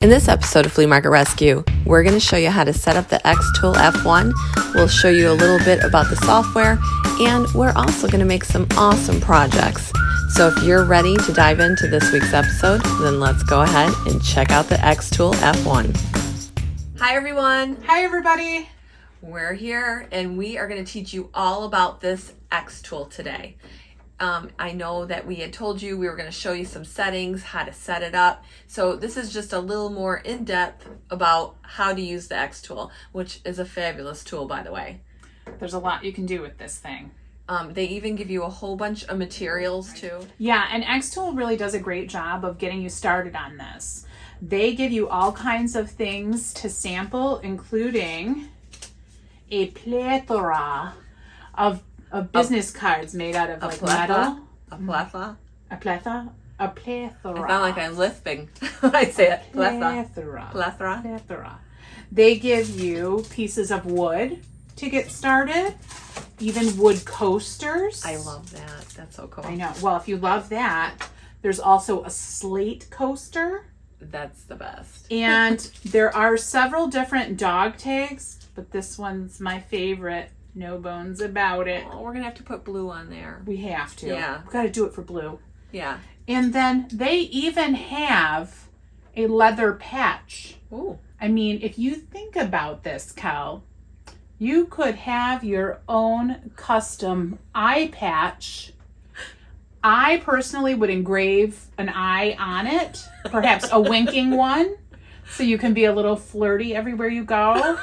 In this episode of Flea Market Rescue, we're going to show you how to set up the XTOOL F1. We'll show you a little bit about the software, and we're also going to make some awesome projects. So if you're ready to dive into this week's episode, then let's go ahead and check out the XTOOL F1. Hi everyone. Hi everybody. We're here and we are going to teach you all about this XTOOL today. I know that we had told you we were going to show you some settings, how to set it up. So this is just a little more in-depth about how to use the XTOOL, which is a fabulous tool, by the way. There's a lot you can do with this thing. They even give you a whole bunch of materials too. Yeah, and XTOOL really does a great job of getting you started on this. They give you all kinds of things to sample, including a plethora of business cards made out of like metal. A plethora? A plethora? A plethora. I sound like I'm lisping when I say it. Plethora. Plethora. Plethora. They give you pieces of wood to get started, even wood coasters. I love that. That's so cool. I know. Well, if you love that, there's also a slate coaster. That's the best. And there are several different dog tags, but this one's my favorite. No bones about it. Oh, we're going to have to put blue on there. We have to. Yeah. We've got to do it for blue. Yeah. And then they even have a leather patch. Ooh. I mean, if you think about this, Cal, you could have your own custom eye patch. I personally would engrave an eye on it, perhaps a winking one, so you can be a little flirty everywhere you go.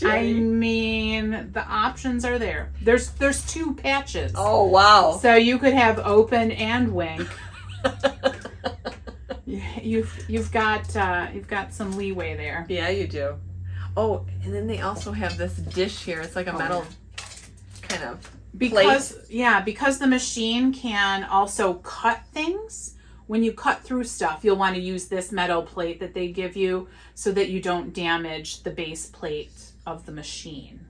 I mean, the options are there. There's two patches. Oh, wow. So you could have open and wink. You've got some leeway there. Yeah, you do. Oh, and then they also have this dish here. It's like a metal kind of plate. Because the machine can also cut things. When you cut through stuff, you'll want to use this metal plate that they give you so that you don't damage the base plate of the machine.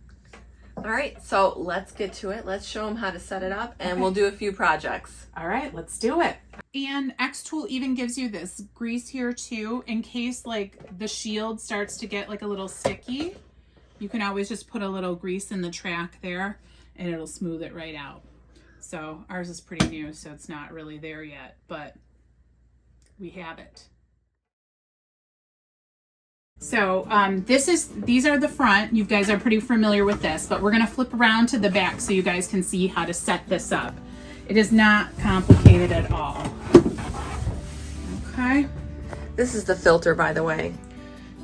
All right, so let's get to it. Let's show them how to set it up, and we'll do a few projects. All right, let's do it. And XTOOL even gives you this grease here too, in case like the shield starts to get like a little sticky. You can always just put a little grease in the track there, and it'll smooth it right out. So ours is pretty new, so it's not really there yet, but we have it. So these are the front. You guys are pretty familiar with this, but we're gonna flip around to the back so you guys can see how to set this up. It is not complicated at all. Okay. This is the filter, by the way.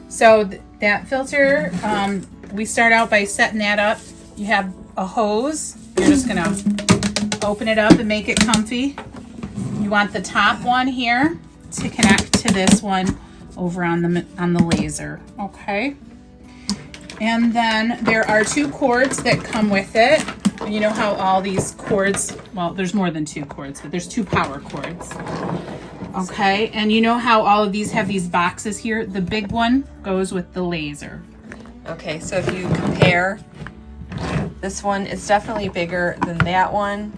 So that filter, we start out by setting that up. You have a hose. You're just gonna open it up and make it comfy. You want the top one here to connect to this one over on the laser. Okay. And then there are two cords that come with it. You know how all these cords, well, there's more than two cords, but there's two power cords. Okay. And you know how all of these have these boxes here? The big one goes with the laser. Okay, so if you compare, this one is definitely bigger than that one.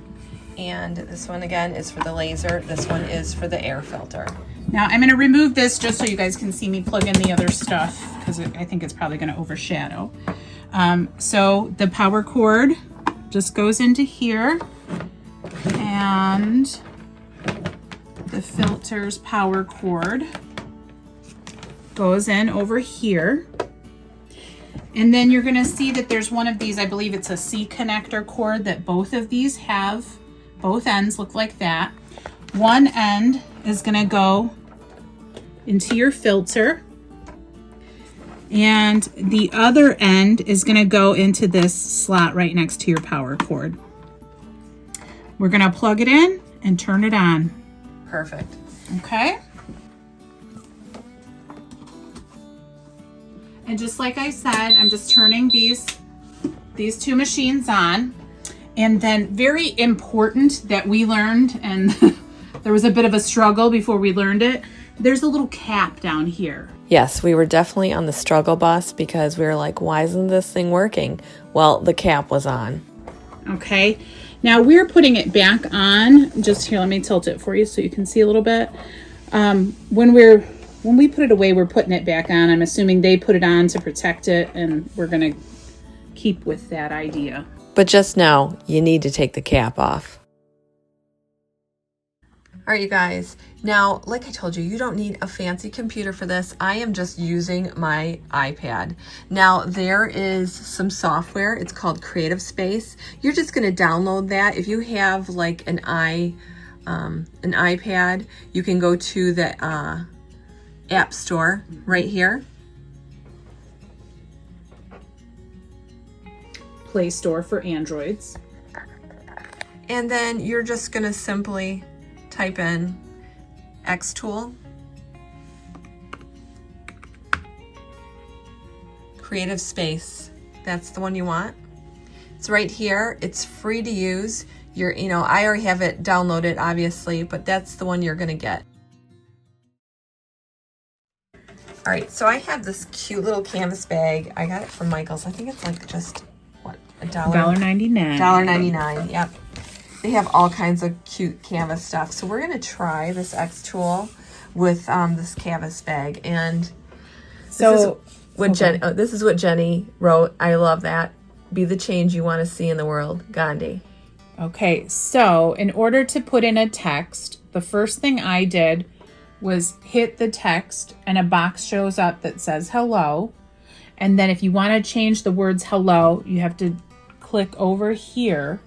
And this one again is for the laser. This one is for the air filter. Now I'm going to remove this just so you guys can see me plug in the other stuff, because I think it's probably going to overshadow. So the power cord just goes into here, and the filter's power cord goes in over here. And then you're going to see that there's one of these, I believe it's a C connector cord, that both of these have. Both ends look like that. One end is going to go into your filter, and the other end is going to go into this slot right next to your power cord. We're going to plug it in and turn it on. Perfect. Okay. And just like I said, I'm just turning these two machines on. And then very important that we learned, and there was a bit of a struggle before we learned it, there's a little cap down here. Yes, we were definitely on the struggle bus because we were like, why isn't this thing working? Well, the cap was on. Okay. Now we're putting it back on. Just here, let me tilt it for you so you can see a little bit. When we put it away, we're putting it back on. I'm assuming they put it on to protect it, and we're gonna keep with that idea. But just know, you need to take the cap off. All right, you guys. Now, like I told you, you don't need a fancy computer for this. I am just using my iPad. Now, there is some software. It's called Creative Space. You're just going to download that. If you have like an iPad, you can go to the App Store right here. Play Store for Androids. And then you're just going to simply type in XTOOL, Creative Space. That's the one you want. It's right here. It's free to use. I already have it downloaded, obviously, but that's the one you're gonna get. All right, so I have this cute little canvas bag. I got it from Michael's. I think it's like just, what, $1.99. $1.99, yep. They have all kinds of cute canvas stuff. So we're gonna try this XTOOL with this canvas bag. And this is what Jenny wrote. I love that. Be the change you want to see in the world, Gandhi. Okay, so in order to put in a text, the first thing I did was hit the text and a box shows up that says hello. And then if you want to change the words hello, you have to click over here.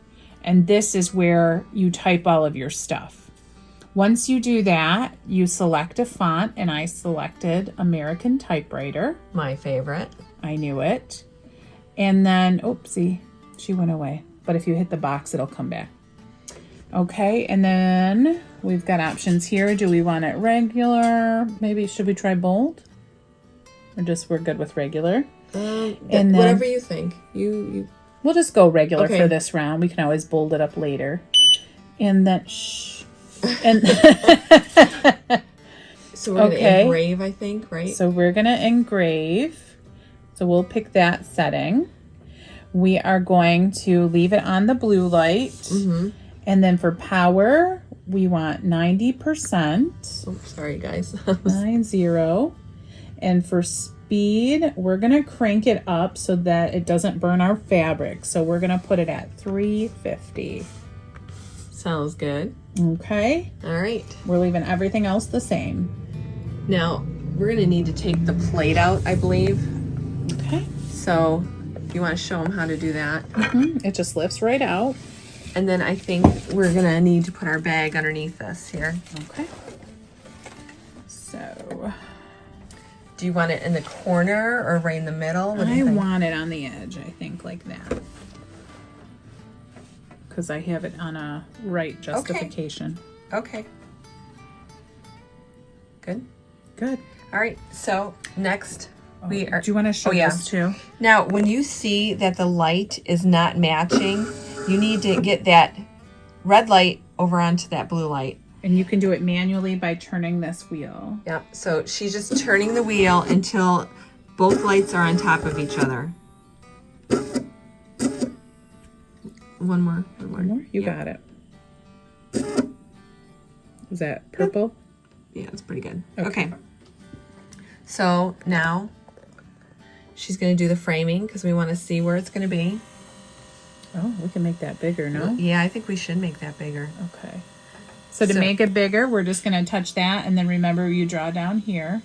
And this is where you type all of your stuff. Once you do that, you select a font, and I selected American Typewriter. My favorite. I knew it. And then, oopsie, she went away. But if you hit the box, it'll come back. Okay, and then we've got options here. Do we want it regular? Maybe, should we try bold? Or just we're good with regular? And then, whatever you think. We'll just go regular for this round. We can always bold it up later. And then, And so we're going to engrave, I think, right? So we're going to engrave. So we'll pick that setting. We are going to leave it on the blue light. Mm-hmm. And then for power, we want 90%. Oh, sorry, guys. 90. And for speed, we're going to crank it up so that it doesn't burn our fabric. So we're going to put it at 350. Sounds good. Okay. All right. We're leaving everything else the same. Now, we're going to need to take the plate out, I believe. Okay. So, you want to show them how to do that? Mm-hmm. It just lifts right out. And then I think we're going to need to put our bag underneath this here. Okay. So, do you want it in the corner or right in the middle? What do you I think? want it on the edge, I think, like that. Because I have it on a right justification. Okay. Good. Good. All right. So next we are. Do you want to show this too? Now, when you see that the light is not matching, you need to get that red light over onto that blue light. And you can do it manually by turning this wheel. Yep. So she's just turning the wheel until both lights are on top of each other. One more. You got it. Is that purple? Yeah, it's pretty good. Okay. So now she's going to do the framing because we want to see where it's going to be. Oh, we can make that bigger, no? Yeah, I think we should make that bigger. Okay. So to make it bigger, we're just going to touch that, and then remember you draw down here.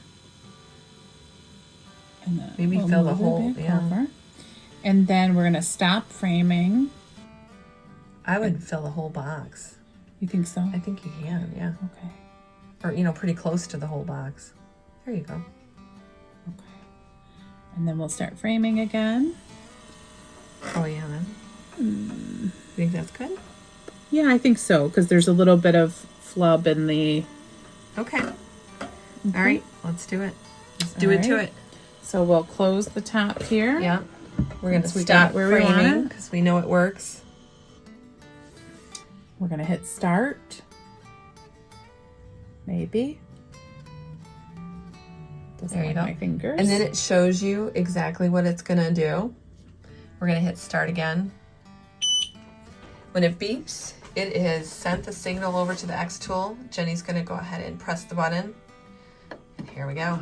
And then maybe fill the whole, over. And then we're going to stop framing. I would fill the whole box. You think so? I think you can, yeah. Okay. Or, pretty close to the whole box. There you go. Okay. And then we'll start framing again. Oh, yeah, then. You think that's good? Yeah, I think so, because there's a little bit of flub in the... Okay. All right, let's do it. Let's do it to it. So we'll close the top here. Yeah. We're going to stop framing because we know it works. We're going to hit start. Maybe. There you go. My fingers. And then it shows you exactly what it's going to do. We're going to hit start again. When it beeps, it has sent the signal over to the XTOOL. Jenny's going to go ahead and press the button. Here we go.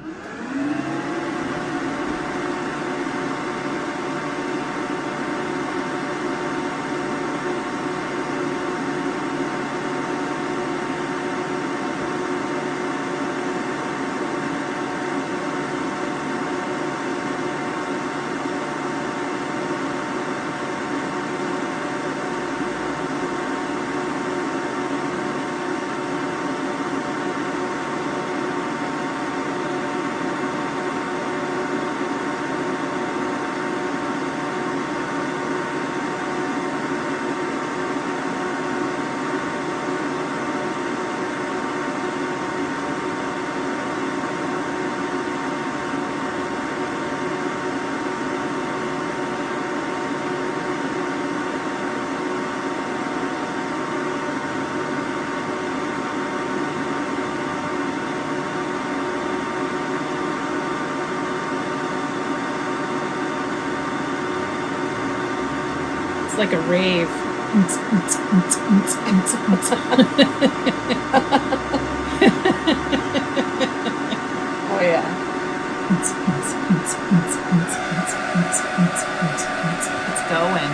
It's like a rave. Oh yeah. It's going.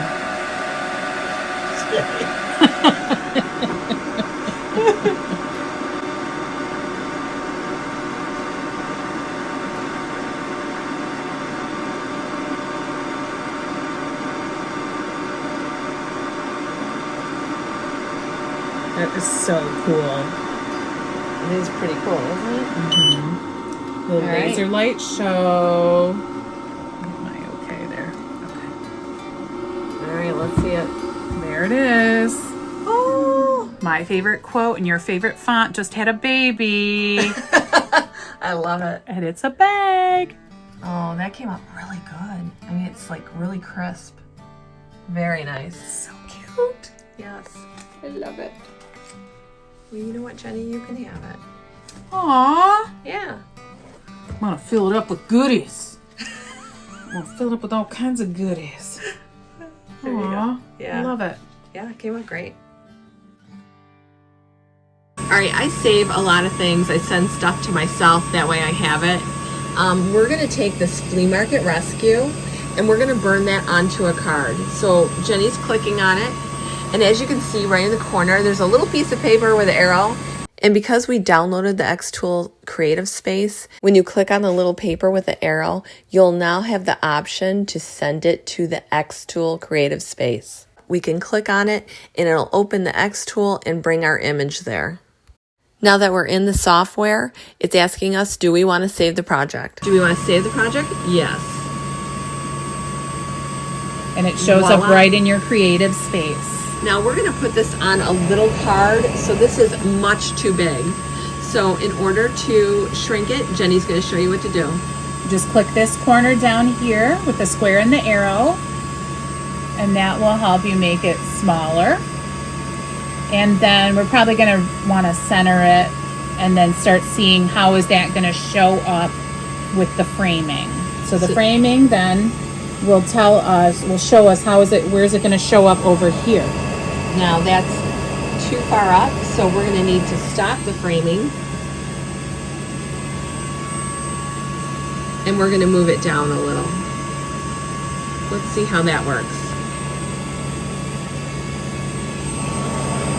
That is so cool. It is pretty cool, isn't it? Mm-hmm. The All right. laser light show. Am I okay there? Okay. All right, let's see it. There it is. Oh, My favorite quote and your favorite font just had a baby. I love it. And it's a bag. Oh, that came out really good. I mean, it's like really crisp. Very nice. So cute. Yes, I love it. Well, you know what, Jenny? You can have it. Aww. Yeah. I'm gonna fill it up with goodies. I'm gonna fill it up with all kinds of goodies. There you go. Aww. Yeah. I love it. Yeah, it came out great. All right, I save a lot of things. I send stuff to myself. That way I have it. We're going to take this flea market rescue and we're going to burn that onto a card. So Jenny's clicking on it. And as you can see right in the corner, there's a little piece of paper with an arrow. And because we downloaded the XTOOL Creative Space, when you click on the little paper with the arrow, you'll now have the option to send it to the XTOOL Creative Space. We can click on it and it'll open the XTOOL and bring our image there. Now that we're in the software, it's asking us, do we want to save the project? Do we want to save the project? Yes. And it shows Voila. up right in your creative space. Now we're going to put this on a little card, so this is much too big. So in order to shrink it, Jenny's going to show you what to do. Just click this corner down here with the square and the arrow, and that will help you make it smaller. And then we're probably going to want to center it and then start seeing how is that going to show up with the framing. So the framing then will tell us, will show us how is it, where is it going to show up over here. Now that's too far up, so we're going to need to stop the framing. And we're going to move it down a little. Let's see how that works.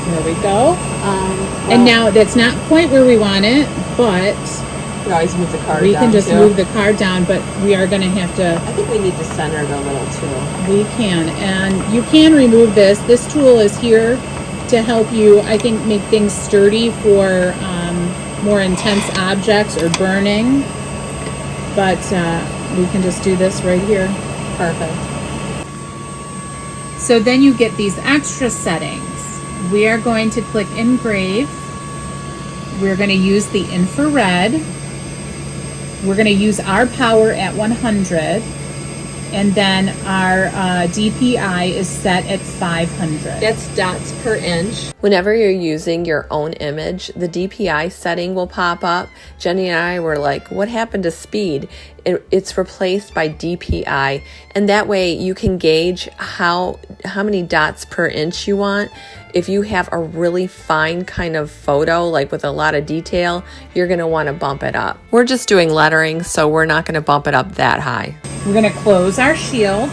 There we go. Well, And now that's not quite where we want it, but we always move the card we down can just too. move the card down, but we are going to have to, I think we need to center it a little too. we can. And you can remove this. This tool is here to help you, I think, make things sturdy for more intense objects or burning. But we can just do this right here. Perfect. So then you get these extra settings. We are going to click Engrave. We're going to use the infrared. We're going to use our power at 100. And then our DPI is set at 500. That's dots per inch. Whenever you're using your own image, the DPI setting will pop up. Jenny and I were like, what happened to speed? It's replaced by DPI. And that way you can gauge how many dots per inch you want. If you have a really fine kind of photo, like with a lot of detail, you're gonna wanna bump it up. We're just doing lettering, so we're not gonna bump it up that high. We're gonna close our shield.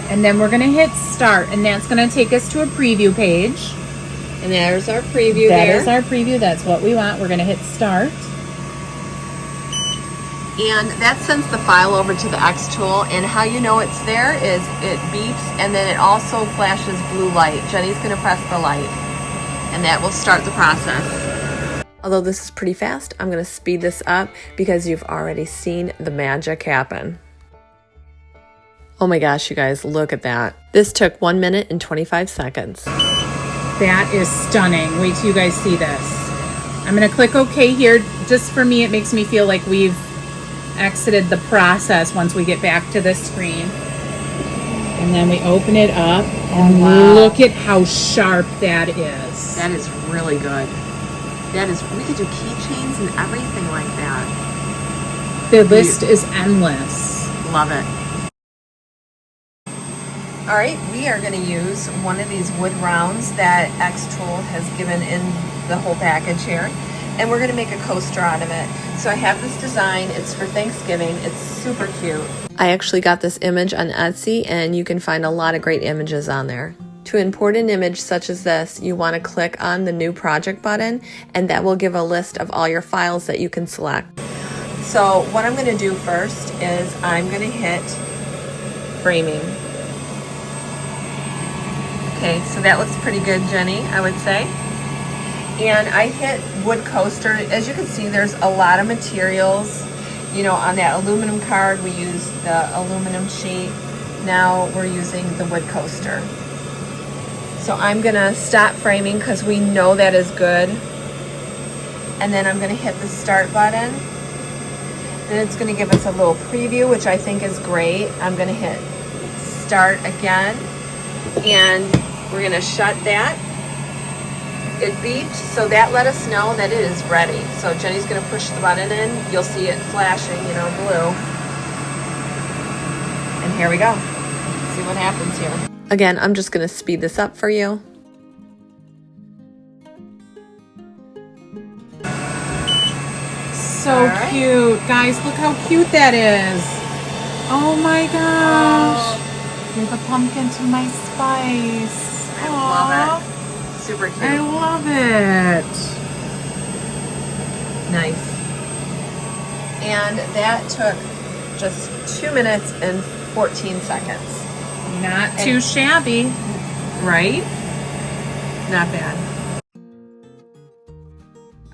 And then we're gonna hit start, and that's gonna take us to a preview page. And there's our preview That there. is our preview, that's what we want. We're gonna hit start. And that sends the file over to the XTool, and how you know it's there is it beeps, and then it also flashes blue light. Jenny's gonna press the light, and that will start the process. Although this is pretty fast, I'm gonna speed this up because you've already seen the magic happen. Oh my gosh, you guys, look at that. This took 1 minute and 25 seconds. That is stunning. Wait till you guys see this. I'm gonna click OK here. Just for me, it makes me feel like we've exited the process once we get back to this screen. And then we open it up, and wow. Look at how sharp that is. That is really good. That is, we could do keychains and everything like that. The list is endless. Love it. All right, we are going to use one of these wood rounds that XTool has given in the whole package here, and we're going to make a coaster out of it. So I have this design. It's for Thanksgiving. It's super cute. I actually got this image on Etsy, and you can find a lot of great images on there. To import an image such as this, you want to click on the New Project button, and that will give a list of all your files that you can select. So what I'm going to do first is I'm going to hit framing. Okay, so that looks pretty good, Jenny, I would say. And I hit wood coaster. As you can see, there's a lot of materials. You know, on that aluminum card, we used the aluminum sheet. Now we're using the wood coaster. So I'm gonna stop framing because we know that is good. And then I'm gonna hit the start button. Then it's gonna give us a little preview, which I think is great. I'm gonna hit start again. And we're gonna shut that. It beeped, so that let us know that it is ready. So Jenny's gonna push the button in. You'll see it flashing, you know, blue. And here we go. Let's see what happens here. Again, I'm just gonna speed this up for you. So cute. Guys, look how cute that is. Oh my gosh. You're the pumpkin to my spice. I love it. Super cute. I love it. Nice. And that took just 2 minutes and 14 seconds. Not too shabby. Right? Not bad.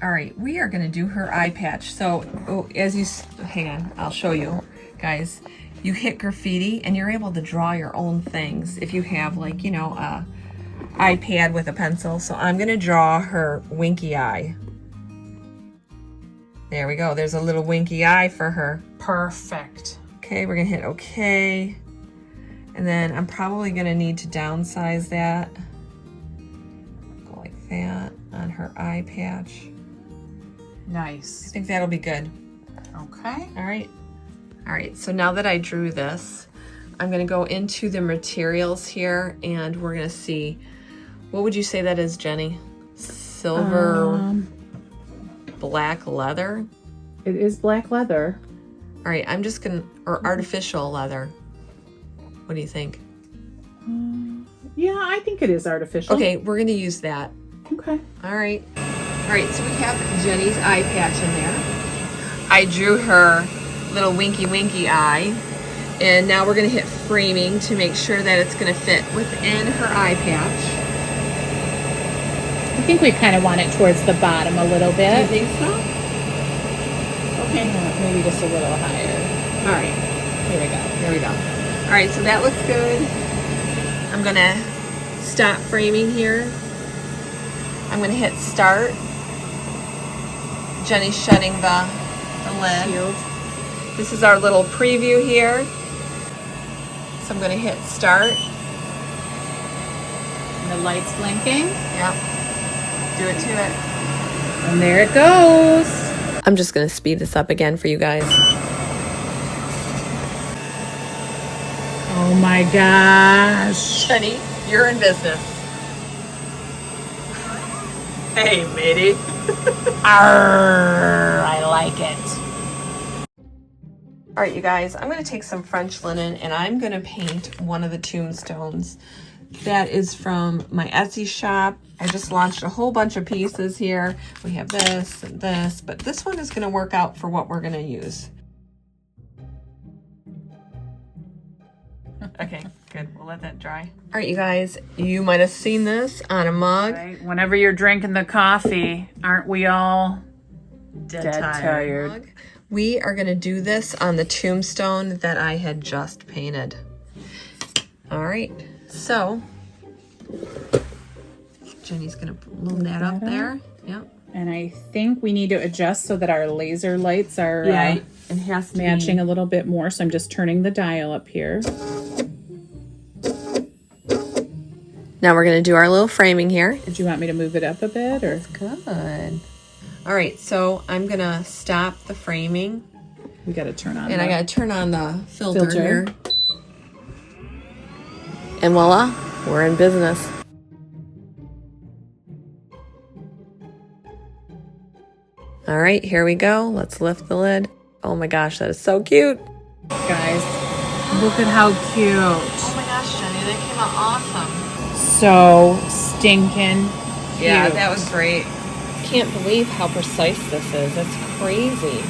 All right, we are gonna do her eye patch. So as you, hang on, I'll show you guys. You hit graffiti and you're able to draw your own things if you have, like, you know, a iPad with a pencil. So I'm gonna draw her winky eye. There we go, there's a little winky eye for her. Perfect. Okay, we're gonna hit okay. And then I'm probably gonna need to downsize that. Go like that on her eye patch. Nice. I think that'll be good. Okay. All right. All right, so now that I drew this, I'm gonna go into the materials here and we're gonna see, what would you say that is, Jenny? Silver, black leather? It is black leather. All right, I'm just gonna, or artificial leather. What do you think? Yeah, I think it is artificial. Okay, we're gonna use that. Okay. All right. All right, so we have Jenny's eye patch in there. I drew her little winky eye. And now we're gonna hit framing to make sure that it's gonna fit within her eye patch. I think we kind of want it towards the bottom a little bit. Do you think so? Okay. Maybe just a little higher. All right. Here we go. There we go. All right, so that looks good. I'm gonna stop framing here. I'm gonna hit start. Jenny's shutting the lid. Shield. This is our little preview here. So I'm gonna hit start. And the light's blinking. Yep. Do it to it. And there it goes. I'm just gonna speed this up again for you guys. Oh my gosh. Jenny, you're in business. Hey, matey. Arr, I like it. All right, you guys, I'm gonna take some French linen and I'm gonna paint one of the tombstones. That is from my Etsy shop. I just launched a whole bunch of pieces here. We have this and this, but this one is gonna work out for what we're gonna use. Okay, good, we'll let that dry. All right, you guys, you might have seen this on a mug. Right. Whenever you're drinking the coffee, aren't we all dead tired? Mug. We are gonna do this on the tombstone that I had just painted. All right, so Jenny's gonna load that up there. Yep. And I think we need to adjust so that our laser lights are It has to matching a little bit more. So I'm just turning the dial up here. Now we're gonna do our little framing here. Did you want me to move it up a bit or? Good. All right, so I'm gonna stop the framing. We got to turn on. And I gotta turn on the filter Filter. here. And voila, we're in business. All right, here we go. Let's lift the lid. Oh my gosh, that is so cute. Guys, look at how cute. Oh my gosh, Jenny, they came out awesome. So stinking cute. Yeah, that was great. Can't believe how precise this is. That's crazy.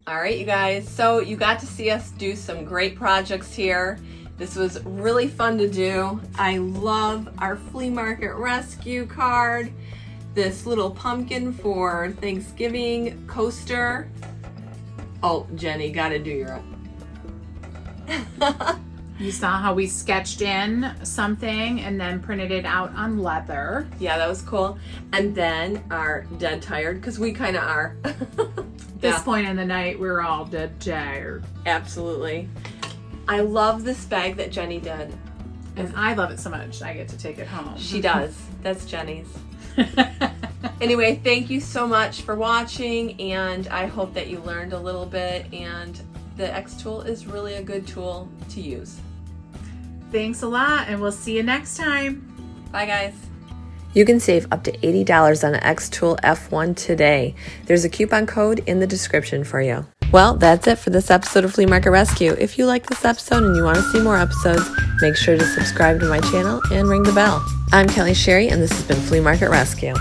All right, you guys. So you got to see us do some great projects here. This was really fun to do. I love our flea market rescue card. This little pumpkin for Thanksgiving coaster. Oh, Jenny, gotta do your You saw how we sketched in something and then printed it out on leather. Yeah, that was cool. And then our dead tired, because we kind of are. This point in the night, we're all dead tired. Absolutely. I love this bag that Jenny did. And I love it so much, I get to take it home. She does. That's Jenny's. Anyway, thank you so much for watching, and I hope that you learned a little bit, and the XTOOL is really a good tool to use. Thanks a lot, and we'll see you next time. Bye, guys. You can save up to $80 on an XTOOL F1 today. There's a coupon code in the description for you. Well, that's it for this episode of Flea Market Rescue. If you like this episode and you want to see more episodes, make sure to subscribe to my channel and ring the bell. I'm Kelly Sherry, and this has been Flea Market Rescue.